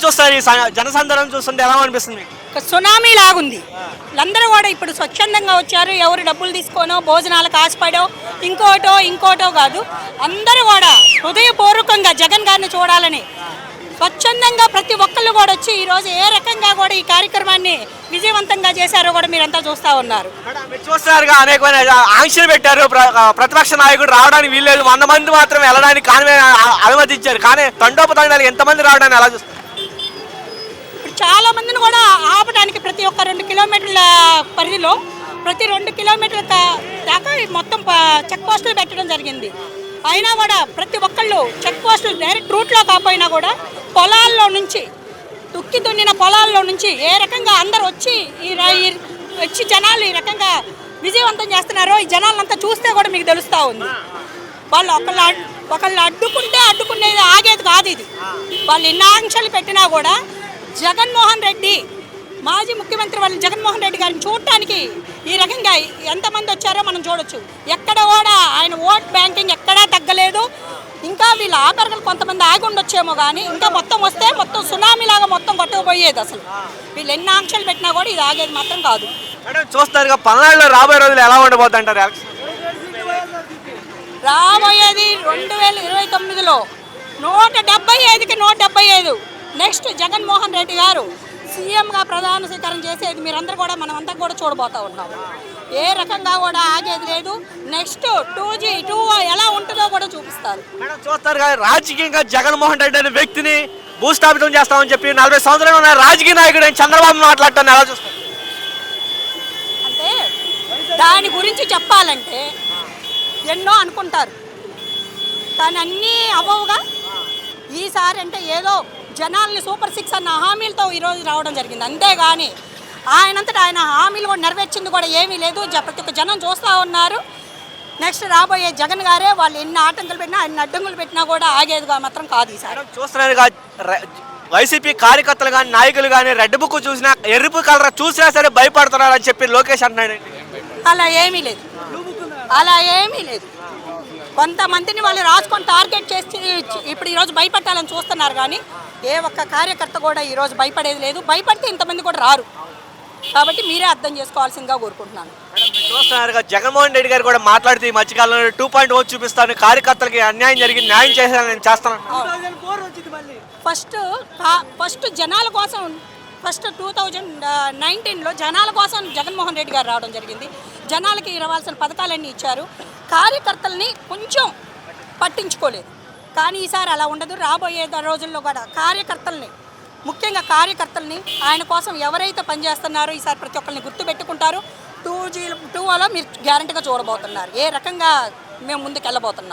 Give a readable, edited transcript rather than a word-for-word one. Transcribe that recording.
చూస్తారు ఈ జనసందర్భం చూస్తుంటే ఎలా అనిపిస్తుంది మీకు? ఒక సునామీ లాగుంది. అందరూ కూడా ఇప్పుడు స్వచ్ఛందంగా వచ్చారు. ఎవరు డబ్బులు తీసుకోనో భోజనాలకు ఆశపడో ఇంకోటో కాదు. అందరూ కూడా హృదయపూర్వకంగా జగన్ గారిని చూడాలని స్వచ్ఛందంగా ప్రతి ఒక్కళ్ళు కూడా వచ్చి ఈరోజు ఏ రకంగా కూడా ఈ కార్యక్రమాన్ని విజయవంతంగా చేశారో కూడా మీరంతా చూస్తూ ఉన్నారు. మీరు చూస్తున్నారుగా అనేకమైన ఆంక్షలు పెట్టారు. ప్రతిపక్ష నాయకుడు రావడానికి వీల్లేదు, 100 మంది మాత్రం వెళ్ళడానికి అనుమతించారు. కానీ తండోపతండాలు ఎంతమంది రావడానికి ఎలా చూస్తారు? ఇప్పుడు చాలా మందిని కూడా ఆపడానికి ప్రతి ఒక్క 2 కిలోమీటర్ల పరిధిలో ప్రతి 2 కిలోమీటర్ల దాకా మొత్తం చెక్ పోస్టులు పెట్టడం జరిగింది. అయినా కూడా ప్రతి ఒక్కళ్ళు చెక్ పోస్టులు డైరెక్ట్ రూట్లో కాకపోయినా కూడా పొలాల్లో నుంచి దుక్కి దున్నిన పొలాల్లో నుంచి ఏ రకంగా అందరు వచ్చి జనాలు ఈ రకంగా విజయవంతం చేస్తున్నారో ఈ జనాలంతా చూస్తే కూడా మీకు తెలుస్తూ ఉంది. వాళ్ళు ఒకళ్ళు అడ్డుకునేది ఆగేది కాదు. ఇది వాళ్ళు ఎన్ని ఆంక్షలు పెట్టినా కూడా జగన్మోహన్ రెడ్డి మాజీ ముఖ్యమంత్రి వాళ్ళు జగన్మోహన్ రెడ్డి గారిని చూడటానికి ఈ రకంగా ఎంతమంది వచ్చారో మనం చూడొచ్చు. ఎక్కడ కూడా ఆయన ఓట్ బ్యాంకింగ్ ఎక్కడా తగ్గలేదు. ఇంకా వీళ్ళు ఆపరగలు కొంతమంది ఆగి ఉండొచ్చేమో కానీ ఇంకా మొత్తం వస్తే మొత్తం సునామీలాగా మొత్తం కొట్టుకుపోయేది. అసలు వీళ్ళు ఎన్ని ఆంక్షలు పెట్టినా కూడా ఇది ఆగేది మాత్రం కాదు. చూస్తారు పల్నాడులో రాబోయే రోజులు ఎలా ఉండబోతుంటారు? రాబోయేది 2029లో 175కి 175. నెక్స్ట్ జగన్మోహన్ రెడ్డి గారు సీఎంగా ప్రధాన స్వీకారం చేసేది మీరందరూ కూడా మనమంతా కూడా చూడబోతూ ఉన్నాము. ఏ రకంగా కూడా ఆగేది లేదు. నెక్స్ట్ 2G 2 ఎలా ఉంటుందో కూడా చూపిస్తారు. చూస్తారు కదా రాజకీయంగా జగన్మోహన్ రెడ్డి అనే వ్యక్తిని భూస్థాపితం చేస్తామని చెప్పి 40 సంవత్సరాలు ఉన్న రాజకీయ నాయకుడు చంద్రబాబు మాట్లాడటాన్ని ఎలా చూస్తారు? అంటే దాని గురించి చెప్పాలంటే ఎన్నో అనుకుంటారు కానీ అన్నీ అవ్వవుగా. ఈసారి అంటే ఏదో జనాల్ని సూపర్ 6 అన్న హామీలతో ఈరోజు రావడం జరిగింది. అంతేగాని ఆయనంతటా ఆయన హామీలు కూడా నెరవేర్చింది కూడా ఏమీ లేదు. ప్రతి ఒక్క జనం చూస్తూ ఉన్నారు. నెక్స్ట్ రాబోయే జగన్ గారే వాళ్ళు ఎన్ని ఆటంకులు పెట్టినా ఎన్ని అడ్డంకులు పెట్టినా కూడా ఆగేదిగా మాత్రం కాదు. ఈసారి చూస్తున్నారు వైసీపీ కార్యకర్తలు కానీ నాయకులు కానీ రెడ్ బుక్ చూసినా ఎరుపు కలర్ చూసినా సరే భయపడుతున్నారని చెప్పి లోకేష్ అంటున్నాడు. అలా ఏమీ లేదు. కొంతమందిని వాళ్ళు రాసుకొని టార్గెట్ చేసి ఇప్పుడు ఈరోజు భయపెట్టాలని చూస్తున్నారు కానీ ఏ ఒక్క కార్యకర్త కూడా ఈరోజు భయపడేది లేదు. భయపడితే ఇంతమంది కూడా రారు. కాబట్టి మీరే అర్థం చేసుకోవాల్సిందిగా కోరుకుంటున్నాను. చూస్తున్నారు జగన్మోహన్ రెడ్డి గారు కూడా మాట్లాడుతూ ఈ మధ్యకాలంలో 2.0 చూపిస్తాను, కార్యకర్తలకి అన్యాయం జరిగింది, న్యాయం చేస్తానని చేస్తాను. ఫస్ట్ జనాల కోసం 2019లో జనాల కోసం జగన్మోహన్ రెడ్డి గారు రావడం జరిగింది. జనాలకి ఇవ్వాల్సిన పథకాలన్నీ ఇచ్చారు. కార్యకర్తల్ని కొంచెం పట్టించుకోలేదు. కానీ ఈసారి అలా ఉండదు. రాబోయే రోజుల్లో కూడా ముఖ్యంగా కార్యకర్తల్ని ఆయన కోసం ఎవరైతే పనిచేస్తున్నారో ఈసారి ప్రతి ఒక్కరిని గుర్తుపెట్టుకుంటారు. 2G 2లో మీరు గ్యారంటీగా చూడబోతున్నారు ఏ రకంగా మేము ముందుకు వెళ్ళబోతున్నాం.